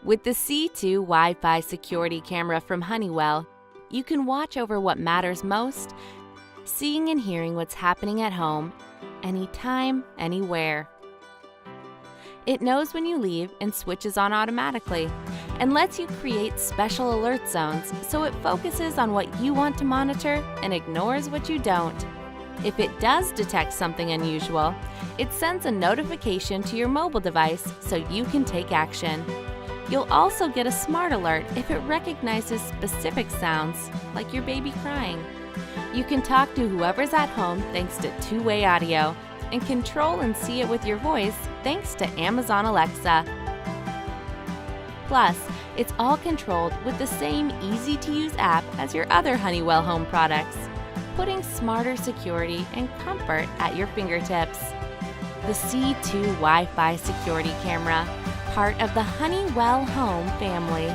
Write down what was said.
With the C2 Wi-Fi security camera from Honeywell, you can watch over what matters most, seeing and hearing what's happening at home, anytime, anywhere. It knows when you leave and switches on automatically, and lets you create special alert zones so it focuses on what you want to monitor and ignores what you don't. If it does detect something unusual, it sends a notification to your mobile device so you can take action. You'll also get a smart alert if it recognizes specific sounds, like your baby crying. You can talk to whoever's at home thanks to two-way audio, and control and see it with your voice thanks to Amazon Alexa. Plus, it's all controlled with the same easy-to-use app as your other Honeywell home products, putting smarter security and comfort at your fingertips. The C2 Wi-Fi security camera, part of the Honeywell Home family.